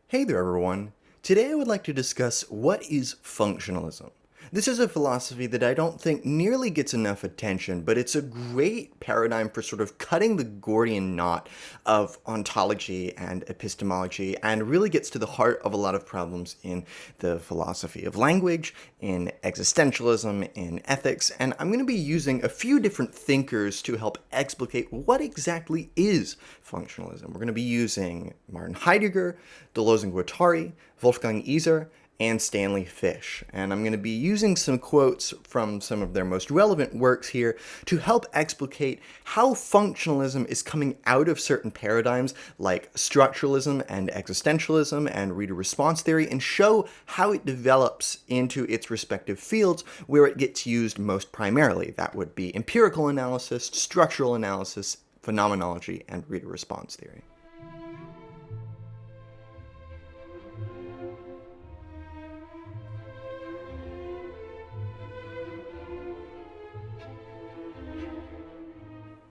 Hey there everyone. Today I would like to discuss what is functionalism. This is a philosophy that I don't think nearly gets enough attention, but it's a great paradigm for sort of cutting the Gordian knot of ontology and epistemology and really gets to the heart of a lot of problems in the philosophy of language, in existentialism, in ethics, and I'm going to be using a few different thinkers to help explicate what exactly is functionalism. We're going to be using Martin Heidegger, Deleuze Guattari, Wolfgang Iser, and Stanley Fish. And I'm going to be using some quotes from some of their most relevant works here to help explicate how functionalism is coming out of certain paradigms like structuralism and existentialism and reader-response theory, and show how it develops into its respective fields where it gets used most primarily. That would be empirical analysis, structural analysis, phenomenology, and reader-response theory.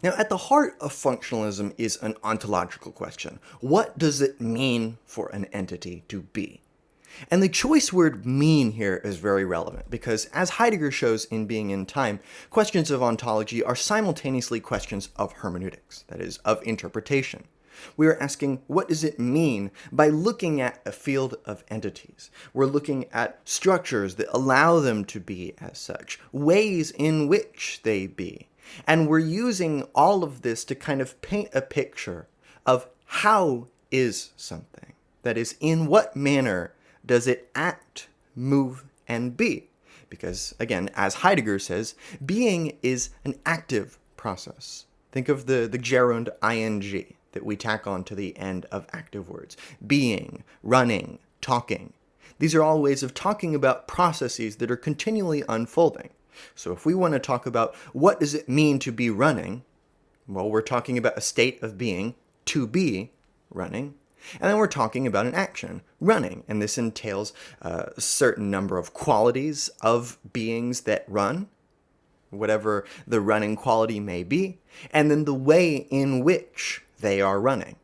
Now, at the heart of functionalism is an ontological question. What does it mean for an entity to be? And the choice word mean here is very relevant because, as Heidegger shows in Being in Time, questions of ontology are simultaneously questions of hermeneutics, that is, of interpretation. We are asking, what does it mean by looking at a field of entities? We're looking at structures that allow them to be as such, ways in which they be. And we're using all of this to kind of paint a picture of how is something. That is, in what manner does it act, move, and be? Because, again, as Heidegger says, being is an active process. Think of the gerund ing that we tack on to the end of active words. Being, running, talking. These are all ways of talking about processes that are continually unfolding. So if we want to talk about what does it mean to be running, well, we're talking about a state of being, to be running, and then we're talking about an action, running, and this entails a certain number of qualities of beings that run, whatever the running quality may be, and then the way in which they are running.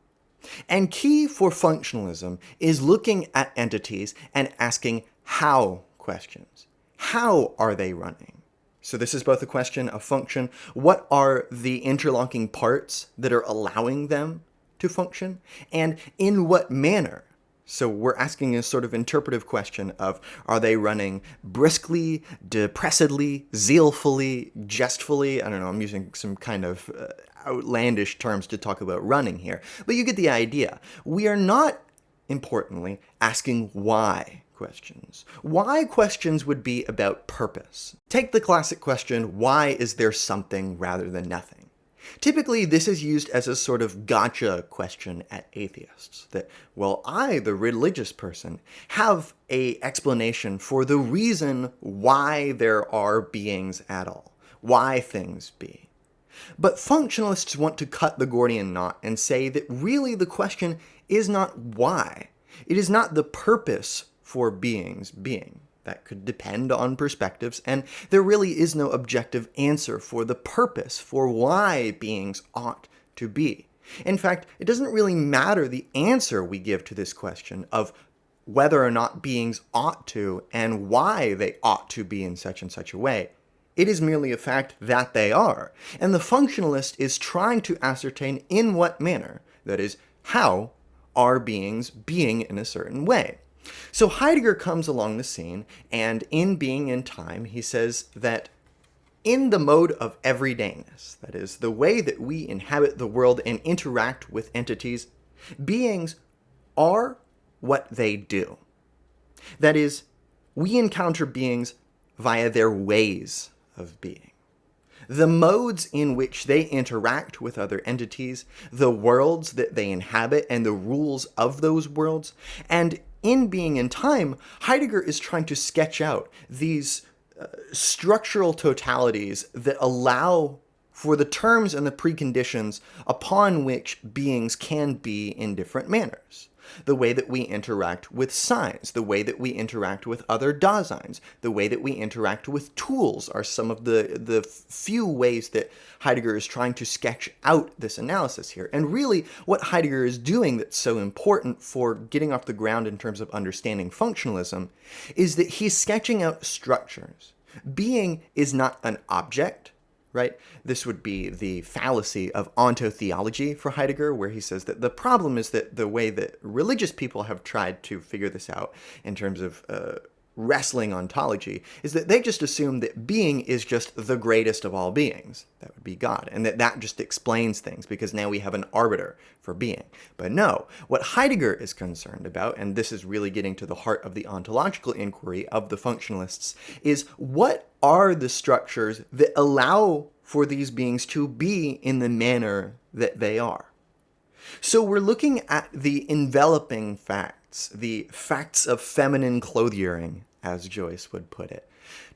And key for functionalism is looking at entities and asking how questions. How are they running? So this is both a question of function. What are the interlocking parts that are allowing them to function? And in what manner? So we're asking a sort of interpretive question of, are they running briskly, depressedly, zealfully, jestfully? I don't know, I'm using some kind of outlandish terms to talk about running here. But you get the idea. We are not, importantly, asking why questions. Why questions would be about purpose. Take the classic question, why is there something rather than nothing? Typically, this is used as a sort of gotcha question at atheists. That, well, I, the religious person, have an explanation for the reason why there are beings at all. Why things be. But functionalists want to cut the Gordian knot and say that really the question is not why. It is not the purpose for beings being. That could depend on perspectives, and there really is no objective answer for the purpose for why beings ought to be. In fact, it doesn't really matter the answer we give to this question of whether or not beings ought to and why they ought to be in such and such a way. It is merely a fact that they are, and the functionalist is trying to ascertain in what manner, that is, how are beings being in a certain way. So Heidegger comes along the scene, and in Being in Time, he says that in the mode of everydayness, that is, the way that we inhabit the world and interact with entities, beings are what they do. That is, we encounter beings via their ways of being. The modes in which they interact with other entities, the worlds that they inhabit, and the rules of those worlds, and in Being in Time, Heidegger is trying to sketch out these structural totalities that allow for the terms and the preconditions upon which beings can be in different manners. The way that we interact with signs, the way that we interact with other Daseins, the way that we interact with tools are some of the few ways that Heidegger is trying to sketch out this analysis here. And really, what Heidegger is doing that's so important for getting off the ground in terms of understanding functionalism is that he's sketching out structures. Being is not an object, right? This would be the fallacy of ontotheology for Heidegger, where he says that the problem is that the way that religious people have tried to figure this out in terms of wrestling ontology is that they just assume that being is just the greatest of all beings. That would be God. And that just explains things because now we have an arbiter for being. But no, what Heidegger is concerned about, and this is really getting to the heart of the ontological inquiry of the functionalists, is what are the structures that allow for these beings to be in the manner that they are? So we're looking at the enveloping facts, the facts of feminine clothiering, as Joyce would put it,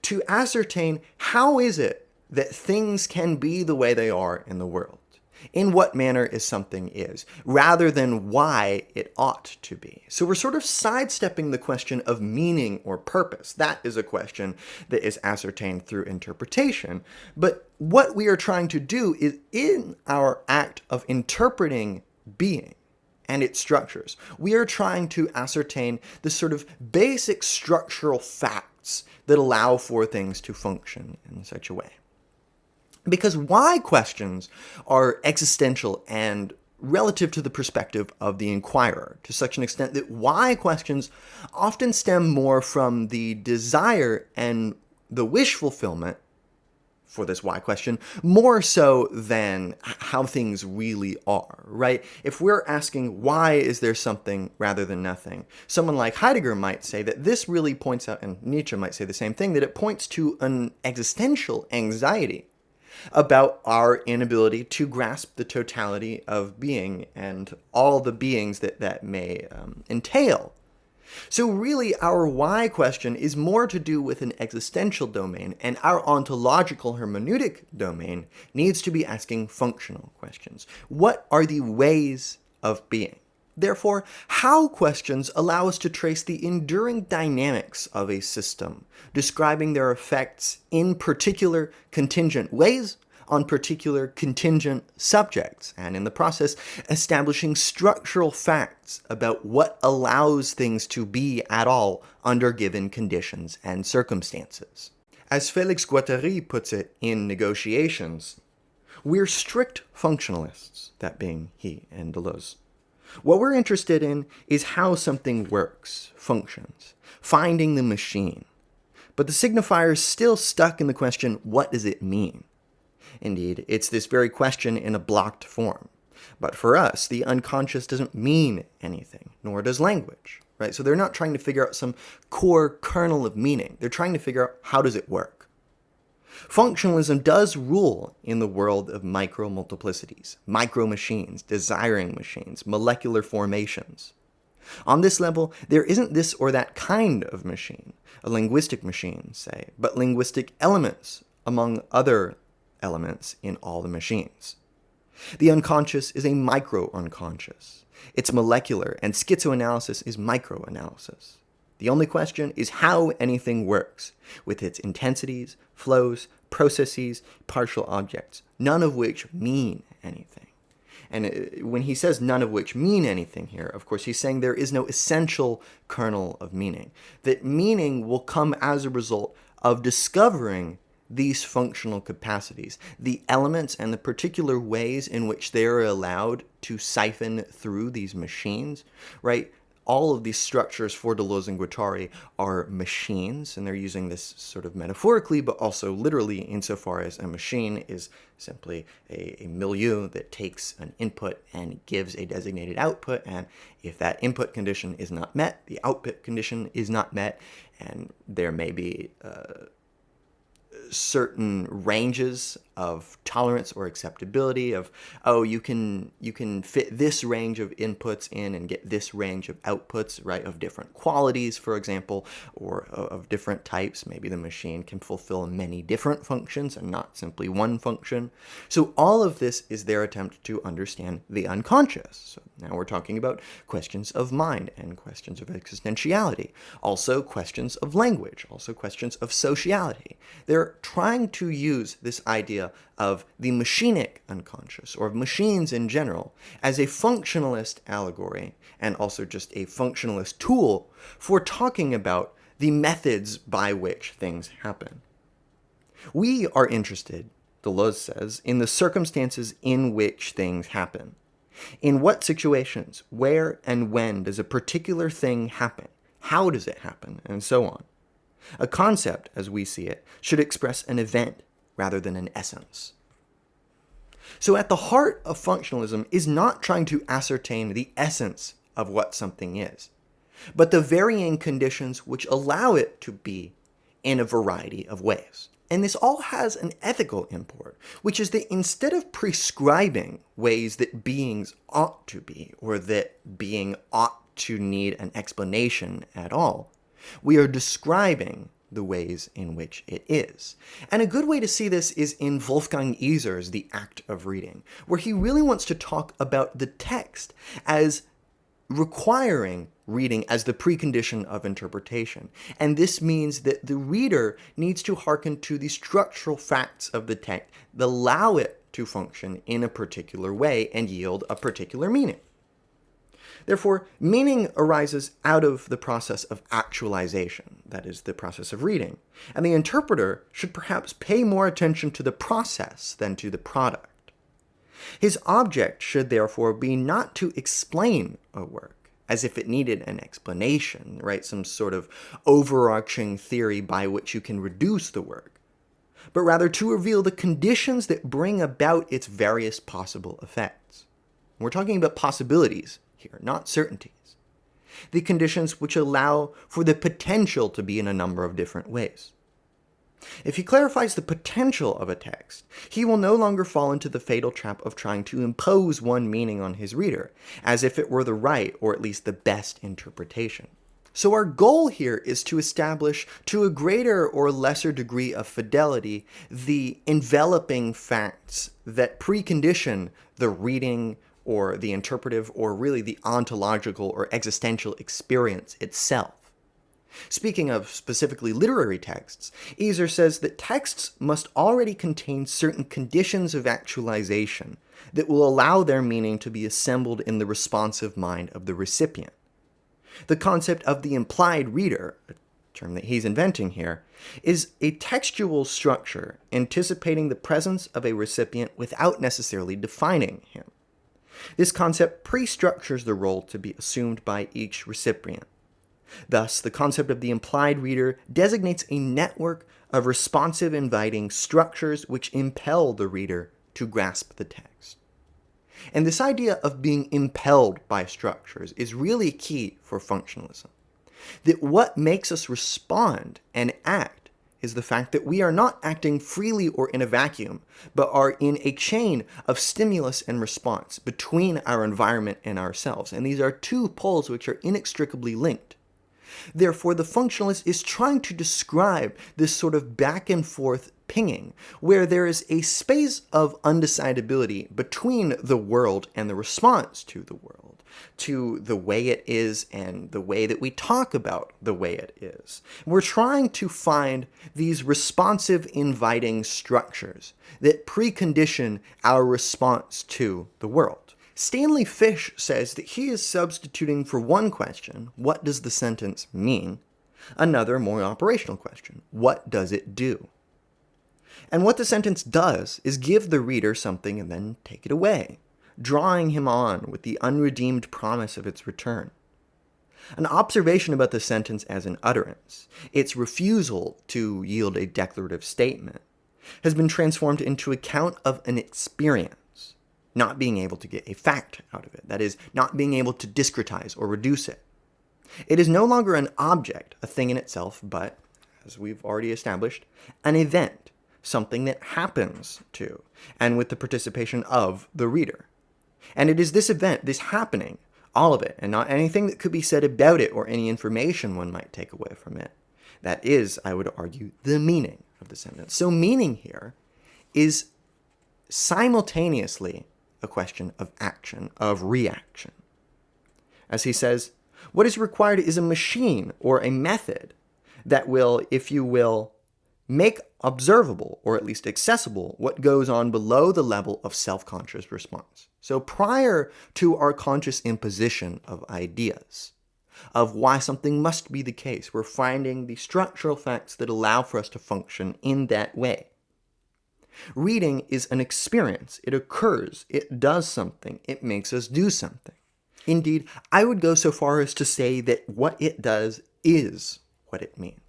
to ascertain how is it that things can be the way they are in the world. In what manner is something is, rather than why it ought to be. So we're sort of sidestepping the question of meaning or purpose. That is a question that is ascertained through interpretation. But what we are trying to do is, in our act of interpreting being and its structures, we are trying to ascertain the sort of basic structural facts that allow for things to function in such a way. Because why questions are existential and relative to the perspective of the inquirer, to such an extent that why questions often stem more from the desire and the wish fulfillment for this why question, more so than how things really are, right? If we're asking why is there something rather than nothing, someone like Heidegger might say that this really points out, and Nietzsche might say the same thing, that it points to an existential anxiety about our inability to grasp the totality of being and all the beings that may entail. So really, our why question is more to do with an existential domain, and our ontological hermeneutic domain needs to be asking functional questions. What are the ways of being? Therefore, how questions allow us to trace the enduring dynamics of a system, describing their effects in particular contingent ways on particular contingent subjects, and in the process establishing structural facts about what allows things to be at all under given conditions and circumstances. As Félix Guattari puts it in Negotiations, we're strict functionalists, that being he and Deleuze. What we're interested in is how something works, functions, finding the machine. But the signifier is still stuck in the question, what does it mean? Indeed, it's this very question in a blocked form. But for us, the unconscious doesn't mean anything, nor does language, right? So they're not trying to figure out some core kernel of meaning. They're trying to figure out how does it work. Functionalism does rule in the world of micro-multiplicities, micro-machines, desiring machines, molecular formations. On this level, there isn't this or that kind of machine, a linguistic machine, say, but linguistic elements among other elements in all the machines. The unconscious is a micro-unconscious. It's molecular, and schizoanalysis is microanalysis. The only question is how anything works, with its intensities, flows, processes, partial objects, none of which mean anything. And when he says none of which mean anything here, of course, he's saying there is no essential kernel of meaning. That meaning will come as a result of discovering these functional capacities, the elements and the particular ways in which they are allowed to siphon through these machines, right? All of these structures for Deleuze and Guattari are machines, and they're using this sort of metaphorically, but also literally insofar as a machine is simply a milieu that takes an input and gives a designated output, and if that input condition is not met, the output condition is not met, and there may be certain ranges of tolerance or acceptability of, oh, you can fit this range of inputs in and get this range of outputs, right, of different qualities, for example, or of different types. Maybe the machine can fulfill many different functions and not simply one function. So all of this is their attempt to understand the unconscious. So Now we're talking about questions of mind and questions of existentiality, also questions of language, also questions of sociality. They're trying to use this idea of the machinic unconscious, or of machines in general, as a functionalist allegory, and also just a functionalist tool for talking about the methods by which things happen. We are interested, Deleuze says, in the circumstances in which things happen. In what situations, where and when does a particular thing happen? How does it happen? And so on. A concept, as we see it, should express an event rather than an essence. So at the heart of functionalism is not trying to ascertain the essence of what something is, but the varying conditions which allow it to be in a variety of ways. And this all has an ethical import, which is that instead of prescribing ways that beings ought to be, or that being ought to need an explanation at all, we are describing the ways in which it is. And a good way to see this is in Wolfgang Iser's The Act of Reading, where he really wants to talk about the text as requiring reading as the precondition of interpretation. And this means that the reader needs to hearken to the structural facts of the text that allow it to function in a particular way and yield a particular meaning. Therefore, meaning arises out of the process of actualization, that is, the process of reading, and the interpreter should perhaps pay more attention to the process than to the product. His object should therefore be not to explain a work, as if it needed an explanation, right? Some sort of overarching theory by which you can reduce the work, but rather to reveal the conditions that bring about its various possible effects. We're talking about possibilities here, not certainties. The conditions which allow for the potential to be in a number of different ways. If he clarifies the potential of a text, he will no longer fall into the fatal trap of trying to impose one meaning on his reader, as if it were the right or at least the best interpretation. So our goal here is to establish, to a greater or lesser degree of fidelity, the enveloping facts that precondition the reading or the interpretive or really the ontological or existential experience itself. Speaking of specifically literary texts, Iser says that texts must already contain certain conditions of actualization that will allow their meaning to be assembled in the responsive mind of the recipient. The concept of the implied reader, a term that he's inventing here, is a textual structure anticipating the presence of a recipient without necessarily defining him. This concept pre-structures the role to be assumed by each recipient. Thus, the concept of the implied reader designates a network of responsive inviting structures which impel the reader to grasp the text. And this idea of being impelled by structures is really key for functionalism. That what makes us respond and act is the fact that we are not acting freely or in a vacuum, but are in a chain of stimulus and response between our environment and ourselves. And these are two poles which are inextricably linked. Therefore, the functionalist is trying to describe this sort of back and forth pinging, where there is a space of undecidability between the world and the response to the world, to the way it is and the way that we talk about the way it is. We're trying to find these responsive, inviting structures that precondition our response to the world. Stanley Fish says that he is substituting for one question, what does the sentence mean? Another, more operational question, what does it do? And what the sentence does is give the reader something and then take it away, drawing him on with the unredeemed promise of its return. An observation about the sentence as an utterance, its refusal to yield a declarative statement, has been transformed into account of an experience. Not being able to get a fact out of it, that is, not being able to discretize or reduce it. It is no longer an object, a thing in itself, but, as we've already established, an event, something that happens to, and with the participation of the reader. And it is this event, this happening, all of it, and not anything that could be said about it or any information one might take away from it. That is, I would argue, the meaning of the sentence. So meaning here is simultaneously a question of action, of reaction. as he says, what is required is a machine or a method that will, if you will, make observable, or at least accessible, what goes on below the level of self-conscious response. So prior to our conscious imposition of ideas, of why something must be the case, we're finding the structural facts that allow for us to function in that way. Reading is an experience. It occurs. It does something. It makes us do something. Indeed, I would go so far as to say that what it does is what it means.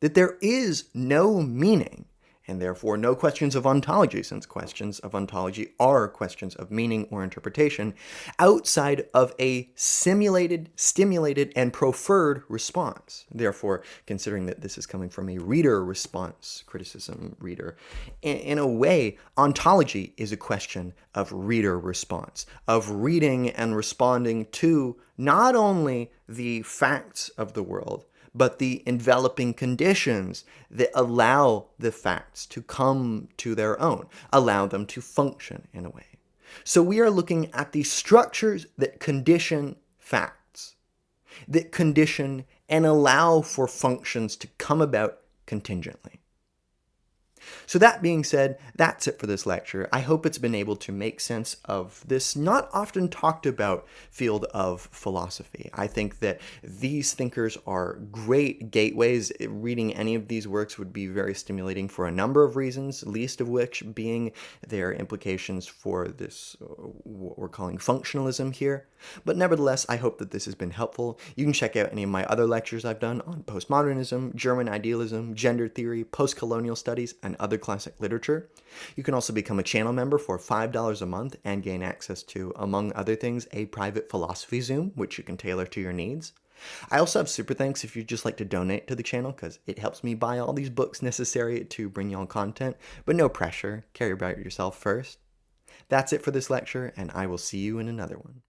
That there is no meaning, and therefore no questions of ontology, since questions of ontology are questions of meaning or interpretation, outside of a simulated, stimulated, and proffered response. Therefore, considering that this is coming from a reader response, criticism reader, in a way, ontology is a question of reader response, of reading and responding to not only the facts of the world, but the enveloping conditions that allow the facts to come to their own, allow them to function in a way. So we are looking at the structures that condition facts, that condition and allow for functions to come about contingently. So that being said, that's it for this lecture. I hope it's been able to make sense of this not often talked about field of philosophy. I think that these thinkers are great gateways. Reading any of these works would be very stimulating for a number of reasons, least of which being their implications for this, what we're calling functionalism here. But nevertheless, I hope that this has been helpful. You can check out any of my other lectures I've done on postmodernism, German idealism, gender theory, post-colonial studies, and other classic literature. You can also become a channel member for $5 a month and gain access to, among other things, a private philosophy Zoom, which you can tailor to your needs. I also have super thanks if you'd just like to donate to the channel, because it helps me buy all these books necessary to bring y'all content, but no pressure. Care about yourself first. That's it for this lecture, and I will see you in another one.